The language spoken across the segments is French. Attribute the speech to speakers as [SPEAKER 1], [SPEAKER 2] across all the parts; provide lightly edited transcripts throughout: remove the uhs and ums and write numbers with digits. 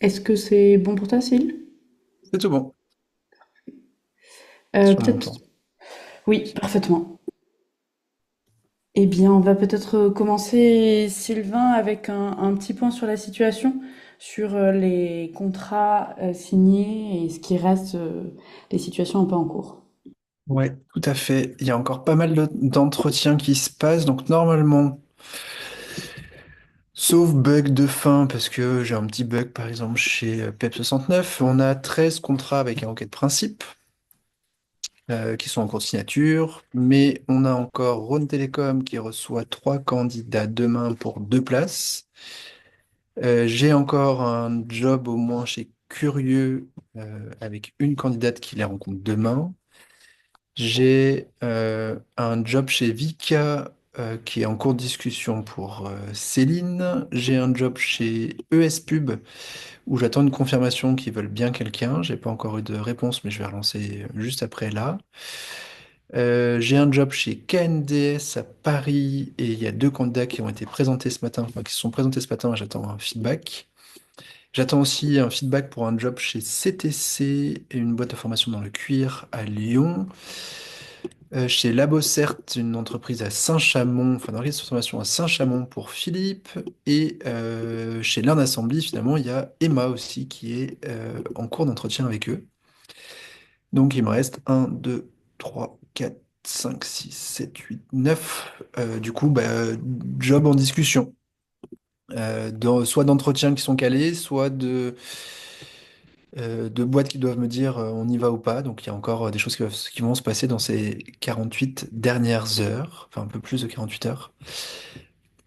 [SPEAKER 1] Est-ce que c'est bon pour toi, Cyril?
[SPEAKER 2] C'est tout bon, si on
[SPEAKER 1] Peut-être.
[SPEAKER 2] entend.
[SPEAKER 1] Oui, parfaitement. Eh bien, on va peut-être commencer, Sylvain, avec un petit point sur la situation, sur les contrats signés et ce qui reste, les situations un peu en cours.
[SPEAKER 2] Ouais, tout à fait. Il y a encore pas mal d'entretiens qui se passent, donc normalement, sauf bug de fin, parce que j'ai un petit bug par exemple chez PEP 69, on a 13 contrats avec un hockey de principe qui sont en cours de signature, mais on a encore Rhône Télécom qui reçoit 3 candidats demain pour 2 places. J'ai encore un job au moins chez Curieux avec une candidate qui les rencontre demain. J'ai un job chez Vika qui est en cours de discussion pour Céline. J'ai un job chez ES Pub où j'attends une confirmation qu'ils veulent bien quelqu'un. J'ai pas encore eu de réponse, mais je vais relancer juste après là. J'ai un job chez KNDS à Paris et il y a 2 candidats qui ont été présentés ce matin, enfin qui se sont présentés ce matin. J'attends un feedback. J'attends aussi un feedback pour un job chez CTC et une boîte de formation dans le cuir à Lyon. Chez Labocert, une entreprise à Saint-Chamond, enfin un organisme de formation à Saint-Chamond pour Philippe. Et chez Learn Assembly, finalement, il y a Emma aussi qui est en cours d'entretien avec eux. Donc il me reste un, 2, 3, 4, 5, 6, 7, 8, 9. Du coup, job en discussion. Soit d'entretiens qui sont calés, soit de boîtes qui doivent me dire on y va ou pas. Donc il y a encore des choses qui vont se passer dans ces 48 dernières heures, enfin un peu plus de 48 heures.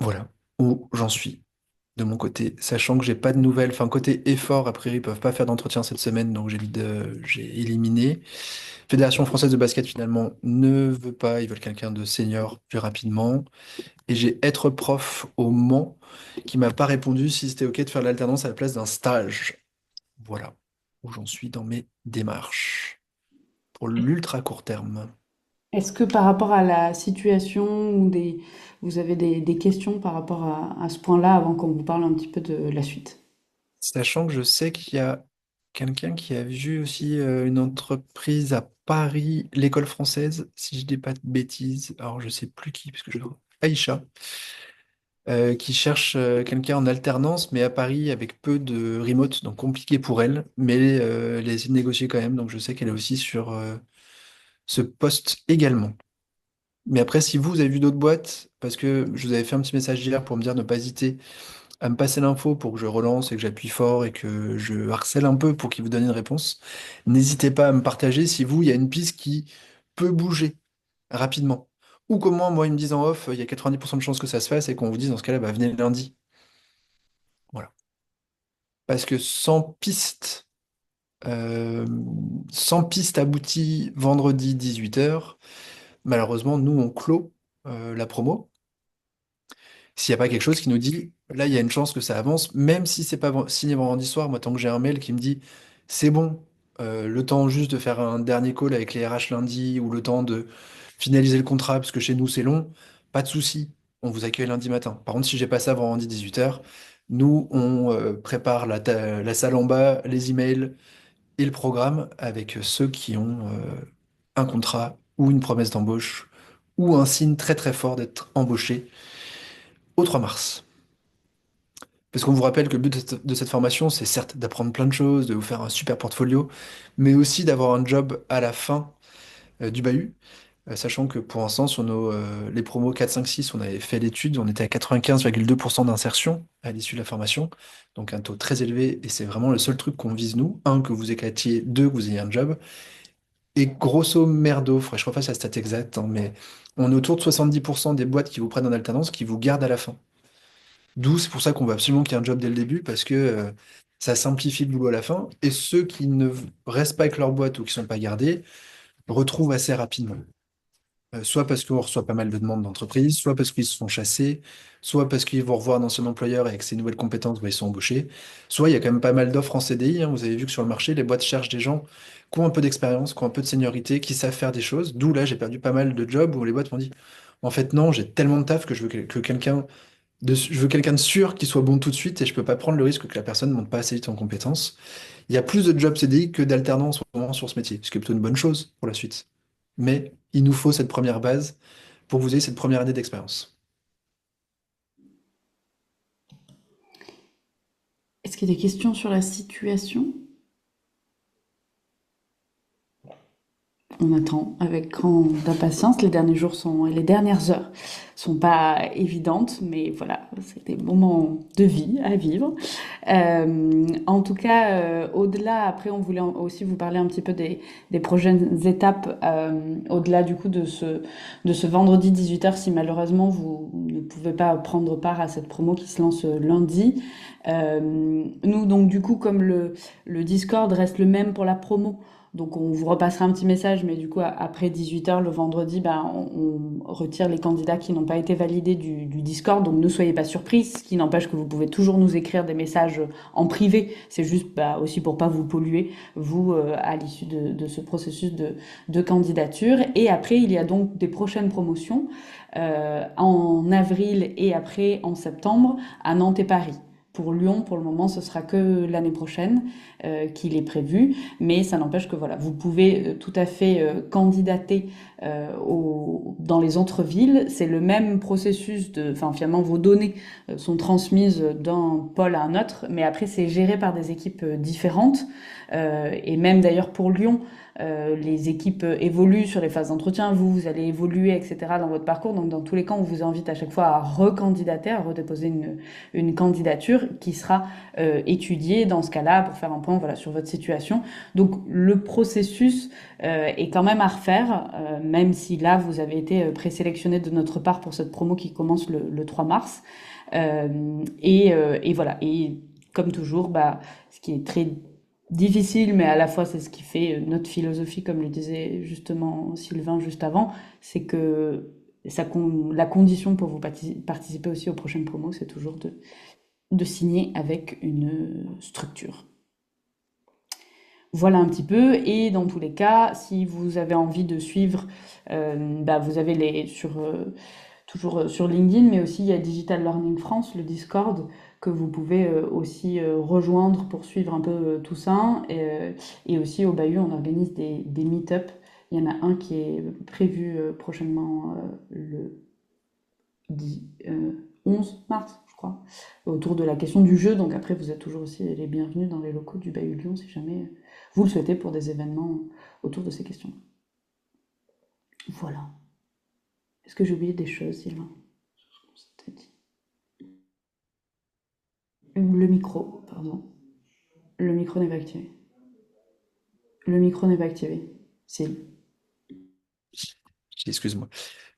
[SPEAKER 2] Voilà où j'en suis de mon côté, sachant que j'ai pas de nouvelles. Enfin, côté effort, a priori, ils peuvent pas faire d'entretien cette semaine, donc j'ai éliminé. Fédération française de basket, finalement, ne veut pas, ils veulent quelqu'un de senior plus rapidement. Et j'ai être prof au Mans qui m'a pas répondu si c'était OK de faire l'alternance à la place d'un stage. Voilà où j'en suis dans mes démarches pour l'ultra court terme.
[SPEAKER 1] Est-ce que par rapport à la situation ou vous avez des questions par rapport à ce point-là avant qu'on vous parle un petit peu de la suite?
[SPEAKER 2] Sachant que je sais qu'il y a quelqu'un qui a vu aussi une entreprise à Paris, l'école française, si je dis pas de bêtises. Alors je sais plus qui, parce que je Aïcha, qui cherche quelqu'un en alternance, mais à Paris avec peu de remote, donc compliqué pour elle, mais elle a essayé de négocier quand même, donc je sais qu'elle est aussi sur ce poste également. Mais après, si vous avez vu d'autres boîtes, parce que je vous avais fait un petit message hier pour me dire ne pas hésiter à me passer l'info pour que je relance et que j'appuie fort et que je harcèle un peu pour qu'il vous donne une réponse, n'hésitez pas à me partager si vous, il y a une piste qui peut bouger rapidement. Ou comment, moi, ils me disent en off, il y a 90% de chances que ça se fasse et qu'on vous dise dans ce cas-là, bah, venez lundi. Voilà. Parce que euh, sans piste aboutie vendredi 18 h, malheureusement, nous, on clôt la promo. S'il n'y a pas quelque chose qui nous dit, là, il y a une chance que ça avance, même si c'est pas signé vendredi soir, moi, tant que j'ai un mail qui me dit, c'est bon, le temps juste de faire un dernier call avec les RH lundi, ou le temps de finaliser le contrat, parce que chez nous, c'est long, pas de souci, on vous accueille lundi matin. Par contre, si j'ai pas ça vendredi 18 h, nous, on prépare la salle en bas, les emails et le programme avec ceux qui ont un contrat ou une promesse d'embauche, ou un signe très très fort d'être embauché au 3 mars. Parce qu'on vous rappelle que le but de cette formation, c'est certes d'apprendre plein de choses, de vous faire un super portfolio, mais aussi d'avoir un job à la fin du bahut. Sachant que pour l'instant, sur les promos 4, 5, 6, on avait fait l'étude, on était à 95,2% d'insertion à l'issue de la formation. Donc un taux très élevé, et c'est vraiment le seul truc qu'on vise nous. Un, que vous éclatiez, deux, que vous ayez un job. Et grosso merdo, faudrait que je refasse la stat exacte, hein, mais on est autour de 70% des boîtes qui vous prennent en alternance qui vous gardent à la fin. D'où c'est pour ça qu'on veut absolument qu'il y ait un job dès le début, parce que ça simplifie le boulot à la fin. Et ceux qui ne restent pas avec leur boîte ou qui ne sont pas gardés retrouvent assez rapidement. Soit parce qu'on reçoit pas mal de demandes d'entreprise, soit parce qu'ils se font chasser, soit parce qu'ils vont revoir un ancien employeur et avec ses nouvelles compétences, bah, ils sont embauchés. Soit il y a quand même pas mal d'offres en CDI, hein. Vous avez vu que sur le marché, les boîtes cherchent des gens qui ont un peu d'expérience, qui ont un peu de seniorité, qui savent faire des choses. D'où là, j'ai perdu pas mal de jobs où les boîtes m'ont dit, en fait, non, j'ai tellement de taf que je veux que quelqu'un Je veux quelqu'un de sûr qui soit bon tout de suite et je peux pas prendre le risque que la personne ne monte pas assez vite en compétences. Il y a plus de jobs CDI que d'alternants en ce moment sur ce métier, ce qui est plutôt une bonne chose pour la suite. Mais il nous faut cette première base pour que vous ayez cette première année d'expérience.
[SPEAKER 1] Est-ce qu'il y a des questions sur la situation? On attend avec grande impatience. Les derniers jours sont, les dernières heures sont pas évidentes, mais voilà, c'est des moments de vie à vivre. En tout cas, au-delà, après, on voulait aussi vous parler un petit peu des prochaines étapes, au-delà du coup de ce vendredi 18h, si malheureusement vous ne pouvez pas prendre part à cette promo qui se lance lundi. Nous, donc, du coup, comme le Discord reste le même pour la promo, donc on vous repassera un petit message, mais du coup après 18h le vendredi, ben, on retire les candidats qui n'ont pas été validés du Discord. Donc ne soyez pas surpris, ce qui n'empêche que vous pouvez toujours nous écrire des messages en privé. C'est juste bah, aussi pour pas vous polluer, vous, à l'issue de ce processus de candidature. Et après, il y a donc des prochaines promotions en avril et après en septembre à Nantes et Paris. Pour Lyon, pour le moment, ce sera que l'année prochaine qu'il est prévu, mais ça n'empêche que voilà, vous pouvez tout à fait candidater dans les autres villes. C'est le même processus enfin finalement vos données sont transmises d'un pôle à un autre, mais après c'est géré par des équipes différentes. Et même d'ailleurs pour Lyon, les équipes évoluent sur les phases d'entretien, vous allez évoluer, etc. dans votre parcours. Donc dans tous les cas, on vous invite à chaque fois à recandidater, à redéposer une candidature qui sera étudiée dans ce cas-là pour faire un point voilà, sur votre situation. Donc le processus est quand même à refaire, même si là vous avez été présélectionné de notre part pour cette promo qui commence le 3 mars. Et voilà. Et comme toujours, bah, ce qui est très difficile, mais à la fois c'est ce qui fait notre philosophie, comme le disait justement Sylvain juste avant, c'est que la condition pour vous participer aussi aux prochaines promos, c'est toujours de signer avec une structure. Voilà un petit peu. Et dans tous les cas, si vous avez envie de suivre, bah, vous avez toujours sur LinkedIn, mais aussi il y a Digital Learning France, le Discord, que vous pouvez aussi rejoindre pour suivre un peu tout ça. Et aussi au Bahut, on organise des meet-up. Il y en a un qui est prévu prochainement le 11 mars, je crois, autour de la question du jeu. Donc après, vous êtes toujours aussi les bienvenus dans les locaux du Bahut Lyon si jamais vous le souhaitez pour des événements autour de ces questions. Voilà. Est-ce que j'ai oublié des choses, Sylvain? Le micro, pardon. Le micro n'est pas activé. Le micro n'est pas activé. Syl.
[SPEAKER 2] Excuse-moi.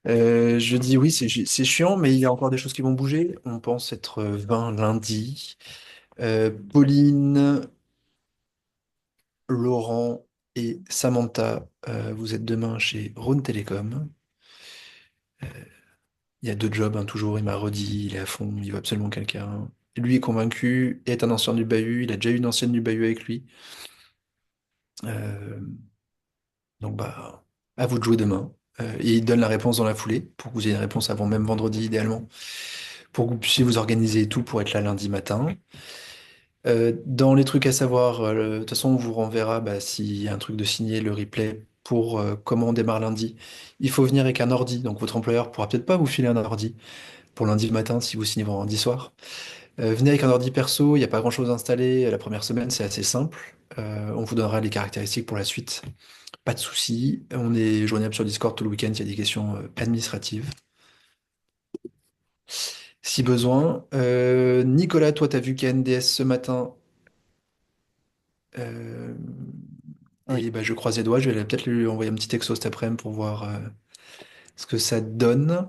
[SPEAKER 2] Je dis oui, c'est chiant, mais il y a encore des choses qui vont bouger. On pense être 20 lundi. Pauline, Laurent et Samantha, vous êtes demain chez Rhône Télécom. Il y a deux jobs, hein, toujours. Il m'a redit, il est à fond, il veut absolument quelqu'un. Lui est convaincu, est un ancien du Bahut. Il a déjà eu une ancienne du Bahut avec lui. Euh, donc, bah, à vous de jouer demain. Et il donne la réponse dans la foulée, pour que vous ayez une réponse avant même vendredi, idéalement, pour que vous puissiez vous organiser et tout pour être là lundi matin. Dans les trucs à savoir, de toute façon, on vous renverra bah, s'il y a un truc de signer, le replay pour comment on démarre lundi. Il faut venir avec un ordi, donc votre employeur pourra peut-être pas vous filer un ordi pour lundi matin si vous signez vendredi soir. Venez avec un ordi perso, il n'y a pas grand-chose à installer. La première semaine, c'est assez simple. On vous donnera les caractéristiques pour la suite. Pas de souci. On est joignable sur Discord tout le week-end, il y a des questions administratives. Si besoin. Nicolas, toi, tu as vu KNDS ce matin. Euh, et
[SPEAKER 3] Oui,
[SPEAKER 2] bah, je croise les doigts, je vais peut-être lui envoyer un petit texto cet après-midi pour voir ce que ça donne.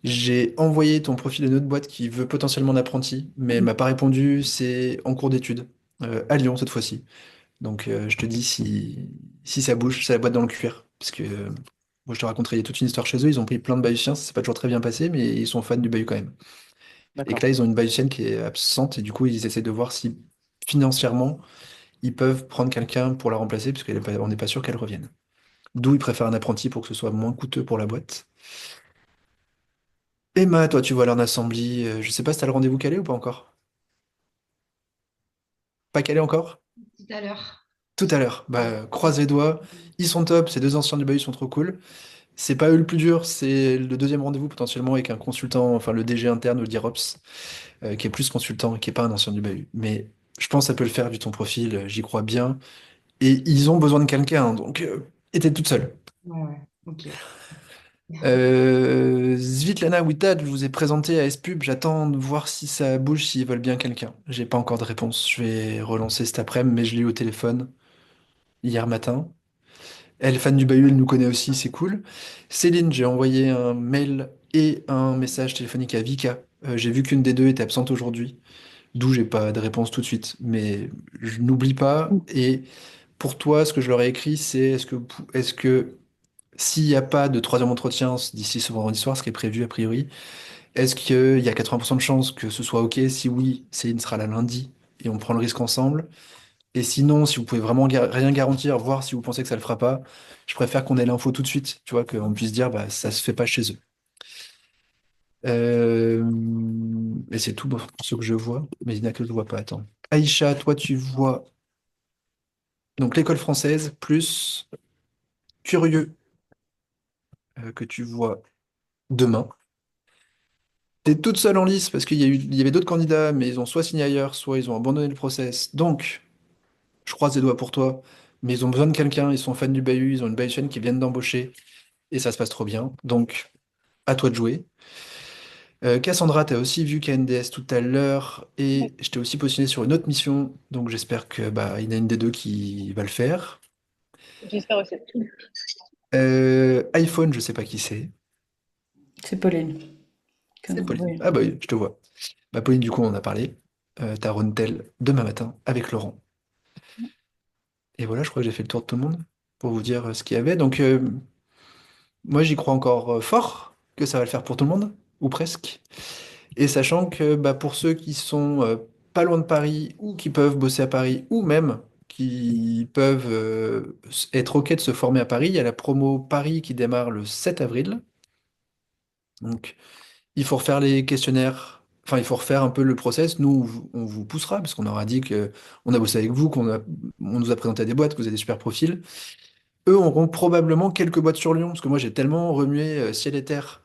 [SPEAKER 2] J'ai envoyé ton profil de notre boîte qui veut potentiellement un apprenti, mais elle m'a pas répondu, c'est en cours d'étude, à Lyon cette fois-ci. Donc je te dis si ça bouge, c'est la boîte dans le cuir. Parce que moi je te raconterai, il y a toute une histoire chez eux, ils ont pris plein de Bahusiens, ça s'est pas toujours très bien passé, mais ils sont fans du Bahut quand même. Et que
[SPEAKER 3] d'accord.
[SPEAKER 2] là, ils ont une Bahusienne qui est absente, et du coup, ils essaient de voir si financièrement, ils peuvent prendre quelqu'un pour la remplacer, parce qu'on n'est pas sûr qu'elle revienne. D'où ils préfèrent un apprenti pour que ce soit moins coûteux pour la boîte. Emma, toi, tu vois l'heure d'assembly. Je sais pas si t'as le rendez-vous calé ou pas encore? Pas calé encore?
[SPEAKER 3] Tout à l'heure.
[SPEAKER 2] Tout à l'heure. Bah, croise les doigts. Ils sont top. Ces deux anciens du bahut sont trop cool. C'est pas eux le plus dur. C'est le deuxième rendez-vous potentiellement avec un consultant, enfin le DG interne ou le DIROPS, qui est plus consultant, qui est pas un ancien du bahut. Mais je pense que ça peut le faire vu ton profil. J'y crois bien. Et ils ont besoin de quelqu'un. Donc, et t'es toute seule.
[SPEAKER 3] Ouais, ouais, ok.
[SPEAKER 2] Svitlana Wittad, je vous ai présenté à S-Pub. J'attends de voir si ça bouge, s'ils veulent bien quelqu'un. J'ai pas encore de réponse. Je vais relancer cet après-midi, mais je l'ai eu au téléphone hier matin. Elle est fan du bahut, elle nous connaît aussi, c'est cool. Céline, j'ai envoyé un mail et un message téléphonique à Vika. J'ai vu qu'une des deux était absente aujourd'hui, d'où j'ai pas de réponse tout de suite. Mais je n'oublie pas. Et pour toi, ce que je leur ai écrit, c'est est-ce que s'il n'y a pas de troisième entretien d'ici ce vendredi soir, ce qui est prévu a priori, est-ce qu'il y a 80% de chances que ce soit OK? Si oui, Céline sera là lundi et on prend le risque ensemble. Et sinon, si vous pouvez vraiment rien garantir, voir si vous pensez que ça le fera pas, je préfère qu'on ait l'info tout de suite, tu vois, qu'on puisse dire bah ça se fait pas chez eux. Euh, Et c'est tout pour ce que je vois. Mais il n'y en a que je vois pas. Attends. Aïcha, toi tu vois donc l'école française plus curieux que tu vois demain. T'es toute seule en lice parce il y avait d'autres candidats, mais ils ont soit signé ailleurs, soit ils ont abandonné le process. Donc, je croise les doigts pour toi, mais ils ont besoin de quelqu'un, ils sont fans du bahut, ils ont une bahutienne qui viennent d'embaucher, et ça se passe trop bien. Donc, à toi de jouer. Cassandra, t'as aussi vu KNDS tout à l'heure, et je t'ai aussi positionné sur une autre mission, donc j'espère que bah, il y en a une des deux qui va le faire.
[SPEAKER 4] J'espère aussi.
[SPEAKER 2] iPhone, je sais pas qui c'est.
[SPEAKER 1] C'est Pauline.
[SPEAKER 3] C'est bon.
[SPEAKER 2] Pauline.
[SPEAKER 1] Oui.
[SPEAKER 2] Ah bah oui, je te vois. Bah, Pauline, du coup, on en a parlé. T'as Rontel demain matin avec Laurent. Et voilà, je crois que j'ai fait le tour de tout le monde pour vous dire ce qu'il y avait. Donc, moi, j'y crois encore fort que ça va le faire pour tout le monde, ou presque. Et sachant que bah, pour ceux qui sont pas loin de Paris, ou qui peuvent bosser à Paris, ou même qui peuvent être OK de se former à Paris, il y a la promo Paris qui démarre le 7 avril. Donc, il faut refaire les questionnaires. Enfin, il faut refaire un peu le process. Nous, on vous poussera, parce qu'on aura dit que on a bossé avec vous, on nous a présenté des boîtes, que vous avez des super profils. Eux auront probablement quelques boîtes sur Lyon, parce que moi j'ai tellement remué ciel et terre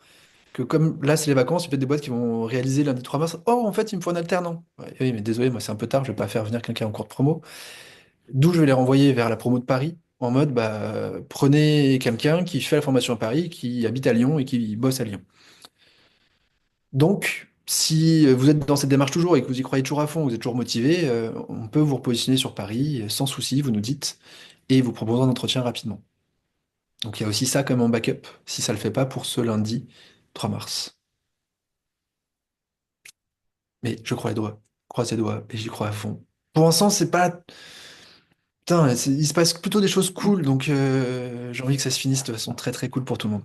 [SPEAKER 2] que comme là c'est les vacances, il y a peut-être des boîtes qui vont réaliser lundi 3 mars. Oh, en fait, il me faut un alternant. Ouais, oui, mais désolé, moi c'est un peu tard, je vais pas faire venir quelqu'un en cours de promo. D'où je vais les renvoyer vers la promo de Paris, en mode bah, prenez quelqu'un qui fait la formation à Paris, qui habite à Lyon et qui bosse à Lyon. Donc, si vous êtes dans cette démarche toujours et que vous y croyez toujours à fond, vous êtes toujours motivé, on peut vous repositionner sur Paris sans souci, vous nous dites, et vous proposons un entretien rapidement. Donc il y a aussi ça comme en backup, si ça le fait pas pour ce lundi 3 mars. Mais je crois les doigts, croise les doigts, et j'y crois à fond. Pour l'instant, c'est pas... Putain, il se passe plutôt des choses cool, donc j'ai envie que ça se finisse de façon très très cool pour tout le monde.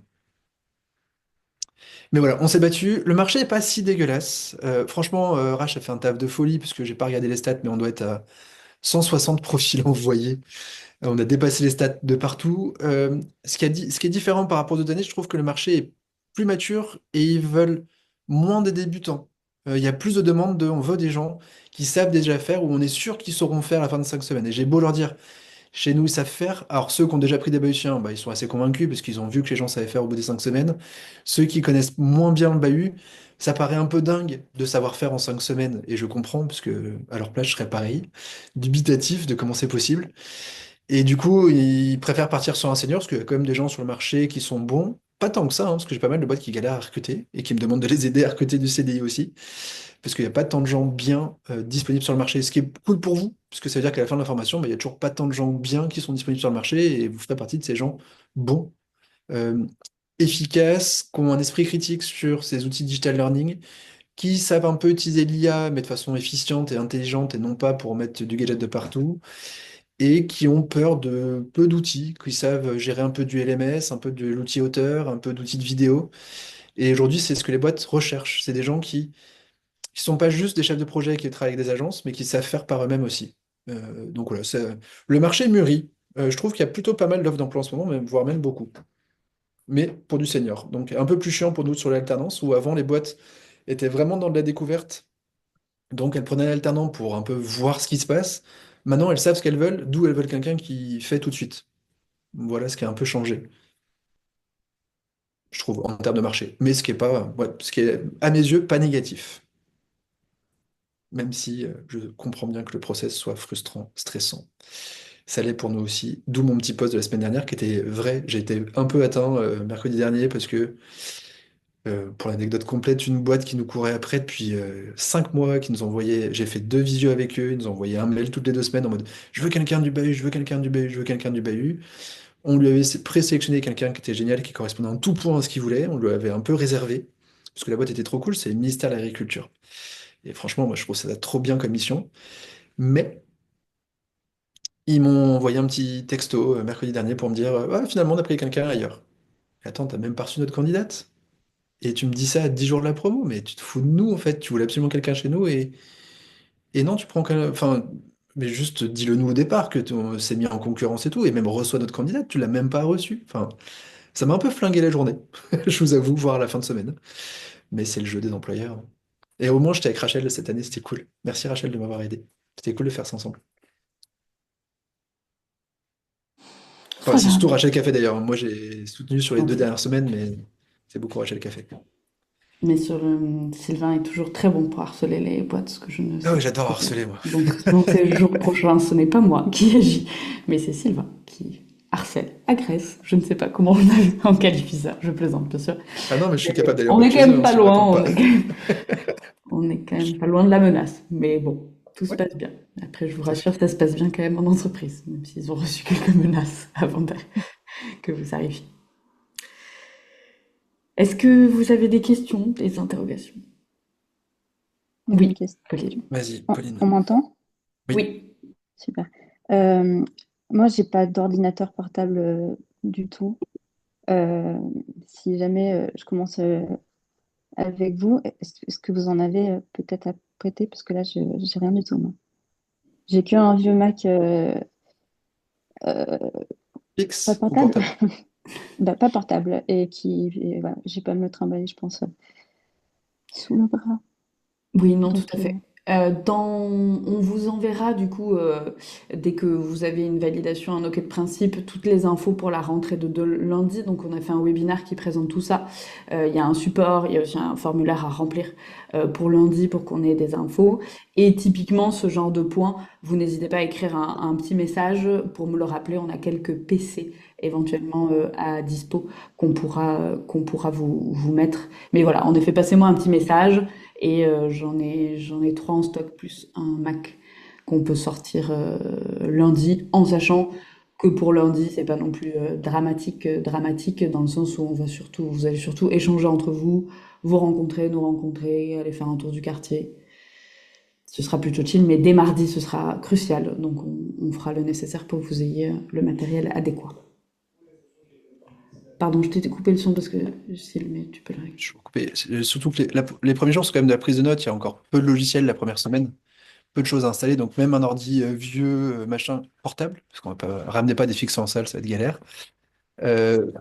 [SPEAKER 2] Mais voilà, on s'est battu. Le marché est pas si dégueulasse. Franchement, Rach a fait un taf de folie, parce que j'ai pas regardé les stats, mais on doit être à 160 profils envoyés. On a dépassé les stats de partout. Ce qui est différent par rapport aux autres années, je trouve que le marché est plus mature et ils veulent moins des débutants. Il y a plus de demandes on veut des gens qui savent déjà faire ou on est sûr qu'ils sauront faire à la fin de 5 semaines. Et j'ai beau leur dire, chez nous, ils savent faire. Alors ceux qui ont déjà pris des bahutiens, bah, ils sont assez convaincus parce qu'ils ont vu que les gens savaient faire au bout des 5 semaines. Ceux qui connaissent moins bien le bahut, ça paraît un peu dingue de savoir faire en 5 semaines. Et je comprends, parce que à leur place, je serais pareil, dubitatif de comment c'est possible. Et du coup, ils préfèrent partir sur un senior parce qu'il y a quand même des gens sur le marché qui sont bons. Pas tant que ça, hein, parce que j'ai pas mal de boîtes qui galèrent à recruter et qui me demandent de les aider à recruter du CDI aussi. Parce qu'il n'y a pas tant de gens bien disponibles sur le marché. Ce qui est cool pour vous, parce que ça veut dire qu'à la fin de la formation, bah, il n'y a toujours pas tant de gens bien qui sont disponibles sur le marché et vous ferez partie de ces gens bons, euh, efficaces, qui ont un esprit critique sur ces outils digital learning, qui savent un peu utiliser l'IA, mais de façon efficiente et intelligente et non pas pour mettre du gadget de partout et qui ont peur de peu d'outils, qui savent gérer un peu du LMS, un peu de l'outil auteur, un peu d'outils de vidéo. Et aujourd'hui, c'est ce que les boîtes recherchent. C'est des gens qui sont pas juste des chefs de projet qui travaillent avec des agences, mais qui savent faire par eux-mêmes aussi. Donc voilà, le marché mûrit. Je trouve qu'il y a plutôt pas mal d'offres d'emploi en ce moment, voire même beaucoup. mais pour du senior. Donc un peu plus chiant pour nous sur l'alternance, où avant les boîtes étaient vraiment dans de la découverte. Donc elles prenaient l'alternant pour un peu voir ce qui se passe. Maintenant, elles savent ce qu'elles veulent, d'où elles veulent quelqu'un qui fait tout de suite. Voilà ce qui a un peu changé, je trouve, en termes de marché. Mais ce qui est pas, ouais, ce qui est, à mes yeux, pas négatif. Même si je comprends bien que le process soit frustrant, stressant. Ça l'est pour nous aussi. D'où mon petit post de la semaine dernière qui était vrai. J'ai été un peu atteint mercredi dernier parce que, pour l'anecdote complète, une boîte qui nous courait après depuis 5 mois, qui nous envoyait, j'ai fait 2 visios avec eux, ils nous envoyaient un mail toutes les 2 semaines en mode je veux quelqu'un du bahut, je veux quelqu'un du bahut, je veux quelqu'un du bahut. On lui avait présélectionné quelqu'un qui était génial, qui correspondait en tout point à ce qu'il voulait. On lui avait un peu réservé parce que la boîte était trop cool, c'est le ministère de l'Agriculture. Et franchement, moi je trouve ça trop bien comme mission. Mais ils m'ont envoyé un petit texto mercredi dernier pour me dire ouais, finalement, on a pris quelqu'un ailleurs. Attends, t'as même pas reçu notre candidate? Et tu me dis ça à 10 jours de la promo, mais tu te fous de nous en fait. Tu voulais absolument quelqu'un chez nous et non, tu prends qu'un. Enfin, mais juste dis-le nous au départ que on s'est mis en concurrence et tout, et même reçois notre candidate, tu l'as même pas reçu. Enfin, ça m'a un peu flingué la journée, je vous avoue, voir la fin de semaine. Mais c'est le jeu des employeurs. Et au moins, j'étais avec Rachel cette année, c'était cool. Merci Rachel de m'avoir aidé. C'était cool de faire ça ensemble. Enfin, c'est
[SPEAKER 1] Voilà.
[SPEAKER 2] surtout Rachel qui a fait d'ailleurs. Moi, j'ai soutenu sur les deux
[SPEAKER 1] Ok.
[SPEAKER 2] dernières semaines, mais c'est beaucoup Rachel qui a fait.
[SPEAKER 1] Mais Sylvain est toujours très bon pour harceler les boîtes, ce que je ne
[SPEAKER 2] Ah
[SPEAKER 1] sais
[SPEAKER 2] oui,
[SPEAKER 1] pas
[SPEAKER 2] j'adore
[SPEAKER 1] faire.
[SPEAKER 2] harceler, moi.
[SPEAKER 1] Donc c'est le jour prochain, ce n'est pas moi qui agis, mais c'est Sylvain qui harcèle, agresse. Je ne sais pas comment on qualifie ça. Je plaisante, bien sûr.
[SPEAKER 2] Ah non, mais je suis capable d'aller en
[SPEAKER 1] On
[SPEAKER 2] mode
[SPEAKER 1] est quand
[SPEAKER 2] chez eux
[SPEAKER 1] même
[SPEAKER 2] hein,
[SPEAKER 1] pas
[SPEAKER 2] s'ils me
[SPEAKER 1] loin,
[SPEAKER 2] répondent pas.
[SPEAKER 1] on est quand même pas loin de la menace. Mais bon, tout se
[SPEAKER 2] Ouais,
[SPEAKER 1] passe bien. Après, je vous
[SPEAKER 2] tout à fait.
[SPEAKER 1] rassure, ça se passe bien quand même en entreprise, même s'ils ont reçu quelques menaces avant que vous arriviez. Est-ce que vous avez des questions, des interrogations?
[SPEAKER 4] J'avais une
[SPEAKER 1] Oui,
[SPEAKER 4] question.
[SPEAKER 1] Pauline.
[SPEAKER 2] Vas-y,
[SPEAKER 4] On
[SPEAKER 2] Pauline.
[SPEAKER 4] m'entend?
[SPEAKER 2] Oui.
[SPEAKER 1] Oui.
[SPEAKER 4] Super. Euh, Moi, j'ai pas d'ordinateur portable du tout. Euh, Si jamais je commence avec vous, est-ce que vous en avez peut-être à prêter? Parce que là, je j'ai rien du tout, moi. J'ai qu'un vieux Mac, euh, pas
[SPEAKER 2] Fixe ou
[SPEAKER 4] portable,
[SPEAKER 2] portable?
[SPEAKER 4] bah, pas portable, et voilà, j'ai pas à me le trimballer, je pense, sous le bras.
[SPEAKER 1] Oui, non, tout
[SPEAKER 4] Donc,
[SPEAKER 1] à fait. On vous enverra du coup, dès que vous avez une validation, un OK de principe, toutes les infos pour la rentrée de lundi. Donc on a fait un webinaire qui présente tout ça. Il y a un support, il y a aussi un formulaire à remplir pour lundi pour qu'on ait des infos. Et typiquement, ce genre de point, vous n'hésitez pas à écrire un petit message pour me le rappeler. On a quelques PC éventuellement à dispo qu'on pourra vous mettre. Mais voilà, en effet, passez-moi un petit message. Et j'en ai trois en stock, plus un Mac qu'on peut sortir lundi, en sachant que pour lundi, c'est pas non plus dramatique dans le sens où vous allez surtout échanger entre vous, vous rencontrer, nous rencontrer, aller faire un tour du quartier. Ce sera plutôt chill, mais dès mardi, ce sera crucial. Donc on fera le nécessaire pour que vous ayez le matériel adéquat. Pardon, je t'ai coupé le son parce que, Cyril, mais tu peux le régler.
[SPEAKER 2] Je suis coupé. Surtout que les premiers jours, c'est quand même de la prise de notes. Il y a encore peu de logiciels la première semaine, peu de choses à installer. Donc même un ordi vieux, machin, portable, parce qu'on va pas ramener pas des fixes en salle, ça va être galère,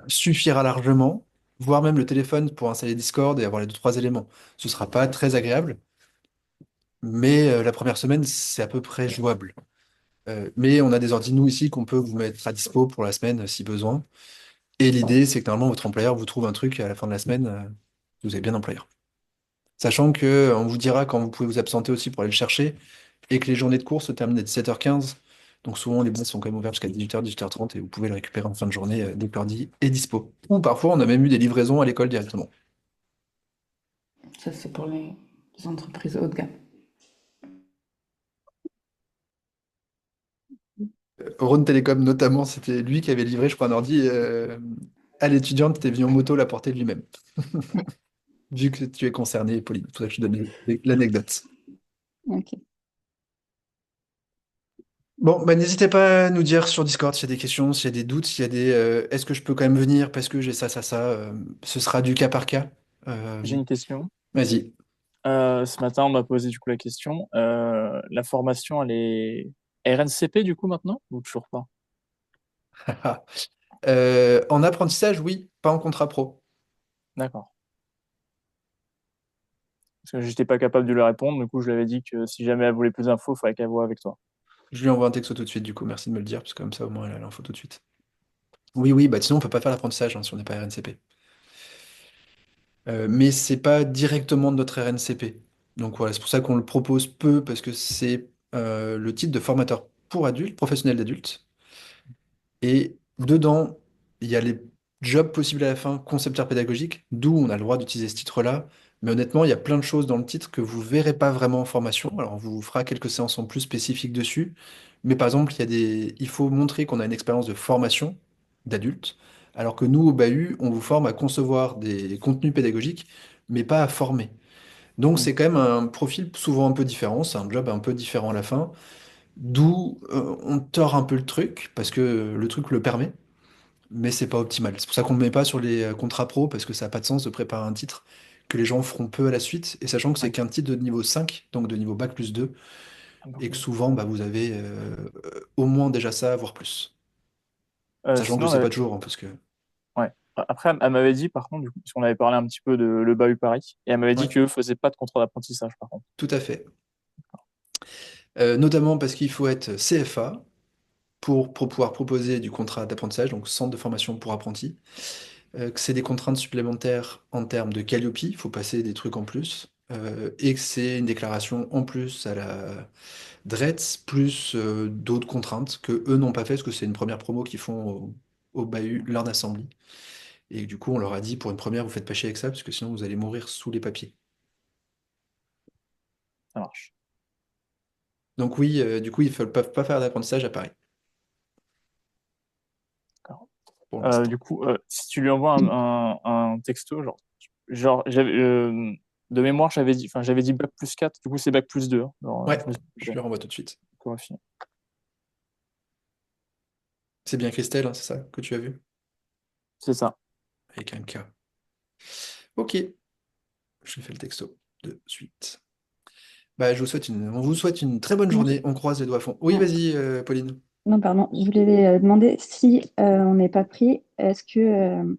[SPEAKER 2] suffira largement. Voire même le téléphone pour installer Discord et avoir les deux, trois éléments. Ce sera pas très agréable, mais la première semaine, c'est à peu près jouable. Mais on a des ordis, nous, ici, qu'on peut vous mettre à dispo pour la semaine si besoin. Et l'idée, c'est que normalement, votre employeur vous trouve un truc à la fin de la semaine, vous avez bien employeur. Sachant que on vous dira quand vous pouvez vous absenter aussi pour aller le chercher, et que les journées de cours se terminent à 17h15. Donc souvent, les boîtes sont quand même ouvertes jusqu'à 18h, 18h30, et vous pouvez le récupérer en fin de journée dès que l'ordi est dispo. Ou parfois, on a même eu des livraisons à l'école directement.
[SPEAKER 1] Ça, c'est pour les entreprises haut de gamme.
[SPEAKER 2] Rhône Télécom, notamment, c'était lui qui avait livré, je crois, un ordi à l'étudiante qui était venu en moto l'apporter de lui-même. Vu que tu es concerné, Pauline. C'est pour ça que je te donne l'anecdote.
[SPEAKER 4] ok.
[SPEAKER 2] Bon, bah, n'hésitez pas à nous dire sur Discord s'il y a des questions, s'il y a des doutes, s'il y a des est-ce que je peux quand même venir parce que j'ai ça, ça, ça. Ce sera du cas par cas. Euh,
[SPEAKER 5] J'ai une question.
[SPEAKER 2] Vas-y.
[SPEAKER 5] Ce matin, on m'a posé du coup la question. La formation, elle est RNCP du coup maintenant ou toujours pas?
[SPEAKER 2] En apprentissage, oui, pas en contrat pro.
[SPEAKER 5] D'accord. Parce que j'étais pas capable de lui répondre, du coup, je lui avais dit que si jamais elle voulait plus d'infos, il fallait qu'elle voie avec toi.
[SPEAKER 2] Je lui envoie un texto tout de suite, du coup, merci de me le dire, parce que comme ça, au moins, elle a l'info tout de suite. Oui, oui, bah sinon, on peut pas faire l'apprentissage si on n'est pas RNCP. Mais c'est pas directement de notre RNCP. Donc voilà, c'est pour ça qu'on le propose peu, parce que c'est le titre de formateur pour adultes, professionnel d'adultes. Et dedans, il y a les jobs possibles à la fin, concepteur pédagogique, d'où on a le droit d'utiliser ce titre-là. Mais honnêtement, il y a plein de choses dans le titre que vous verrez pas vraiment en formation. Alors, on vous fera quelques séances en plus spécifiques dessus. Mais par exemple, il faut montrer qu'on a une expérience de formation d'adulte, alors que nous, au BAHU, on vous forme à concevoir des contenus pédagogiques, mais pas à former. Donc,
[SPEAKER 5] Mm.
[SPEAKER 2] c'est quand même un profil souvent un peu différent, c'est un job un peu différent à la fin, d'où on tord un peu le truc, parce que le truc le permet mais c'est pas optimal. C'est pour ça qu'on ne le met pas sur les contrats pro, parce que ça n'a pas de sens de préparer un titre que les gens feront peu à la suite, et sachant que c'est
[SPEAKER 5] Ouais.
[SPEAKER 2] qu'un titre de niveau 5 donc de niveau bac plus 2
[SPEAKER 5] Ah, bah,
[SPEAKER 2] et que
[SPEAKER 5] cool.
[SPEAKER 2] souvent bah, vous avez au moins déjà ça, voire plus. Sachant que je
[SPEAKER 5] Sinon,
[SPEAKER 2] sais pas toujours, hein, parce que...
[SPEAKER 5] ouais. Après, elle m'avait dit, par contre, du coup, parce qu'on avait parlé un petit peu de le Bahut Paris, et elle m'avait dit
[SPEAKER 2] Ouais,
[SPEAKER 5] qu'eux faisaient pas de contrat d'apprentissage, par contre.
[SPEAKER 2] tout à fait. Notamment parce qu'il faut être CFA pour pouvoir proposer du contrat d'apprentissage, donc centre de formation pour apprentis. Que c'est des contraintes supplémentaires en termes de Calliope, il faut passer des trucs en plus, et que c'est une déclaration en plus à la DRETS, plus d'autres contraintes que eux n'ont pas fait, parce que c'est une première promo qu'ils font au BAHU Learn Assembly. Et du coup, on leur a dit, pour une première, vous faites pas chier avec ça, parce que sinon vous allez mourir sous les papiers.
[SPEAKER 5] Ça marche.
[SPEAKER 2] Donc oui, du coup, ils ne peuvent pas faire d'apprentissage à Paris,
[SPEAKER 5] D'accord.
[SPEAKER 2] pour l'instant.
[SPEAKER 5] Du coup, si tu lui envoies un texto, j'avais, de mémoire, j'avais dit bac plus 4, du coup, c'est bac plus 2, hein.
[SPEAKER 2] Ouais,
[SPEAKER 5] Je me suis
[SPEAKER 2] je le renvoie tout de suite.
[SPEAKER 5] corrigé.
[SPEAKER 2] C'est bien Christelle, hein, c'est ça que tu as vu?
[SPEAKER 5] C'est ça.
[SPEAKER 2] Avec un K. Ok, je lui fais le texto de suite. Bah, on vous souhaite une très bonne
[SPEAKER 4] Non,
[SPEAKER 2] journée. On croise les doigts à fond. Oui,
[SPEAKER 4] ah,
[SPEAKER 2] vas-y, Pauline.
[SPEAKER 4] non, pardon, je voulais demander si on n'est pas pris, est-ce que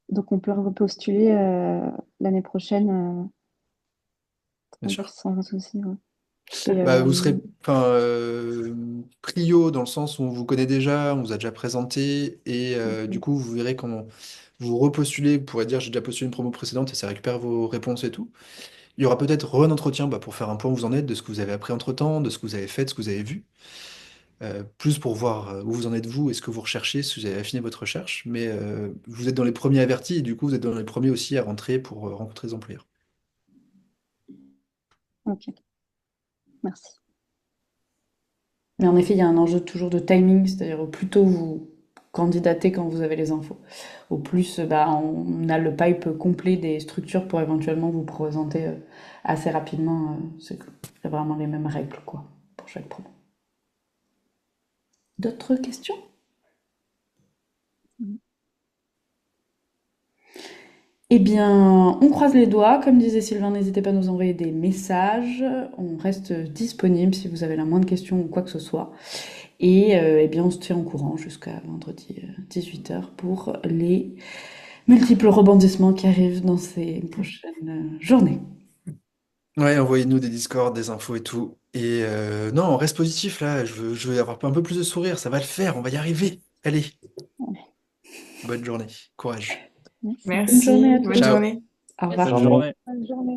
[SPEAKER 4] donc on peut repostuler l'année prochaine
[SPEAKER 2] Bien sûr.
[SPEAKER 4] sans souci. Ouais. Et
[SPEAKER 2] Bah, vous serez enfin, prio dans le sens où on vous connaît déjà, on vous a déjà présenté, et du
[SPEAKER 4] ok,
[SPEAKER 2] coup, vous verrez quand vous repostulez, vous pourrez dire j'ai déjà postulé une promo précédente et ça récupère vos réponses et tout. Il y aura peut-être un entretien bah, pour faire un point où vous en êtes, de ce que vous avez appris entre-temps, de ce que vous avez fait, de ce que vous avez vu. Plus pour voir où vous en êtes vous et ce que vous recherchez, si vous avez affiné votre recherche. Mais vous êtes dans les premiers avertis et du coup, vous êtes dans les premiers aussi à rentrer pour rencontrer les employeurs.
[SPEAKER 4] ok, merci.
[SPEAKER 1] Mais en effet, il y a un enjeu toujours de timing, c'est-à-dire au plus tôt vous candidatez quand vous avez les infos, au plus bah, on a le pipe complet des structures pour éventuellement vous présenter assez rapidement. C'est vraiment les mêmes règles quoi, pour chaque promo. D'autres questions? Eh bien, on croise les doigts. Comme disait Sylvain, n'hésitez pas à nous envoyer des messages. On reste disponible si vous avez la moindre question ou quoi que ce soit. Et eh bien, on se tient au courant jusqu'à vendredi 18h pour les multiples rebondissements qui arrivent dans ces prochaines journées.
[SPEAKER 2] Ouais, envoyez-nous des Discord, des infos et tout. Et non, on reste positif là. Je veux avoir un peu plus de sourire. Ça va le faire. On va y arriver. Allez, bonne journée. Courage.
[SPEAKER 4] Merci.
[SPEAKER 1] Bonne journée
[SPEAKER 3] Merci,
[SPEAKER 1] à
[SPEAKER 3] bonne
[SPEAKER 1] tous.
[SPEAKER 2] Ciao.
[SPEAKER 3] journée.
[SPEAKER 1] Au
[SPEAKER 5] Bonne
[SPEAKER 1] revoir.
[SPEAKER 5] journée.
[SPEAKER 4] Bonne journée.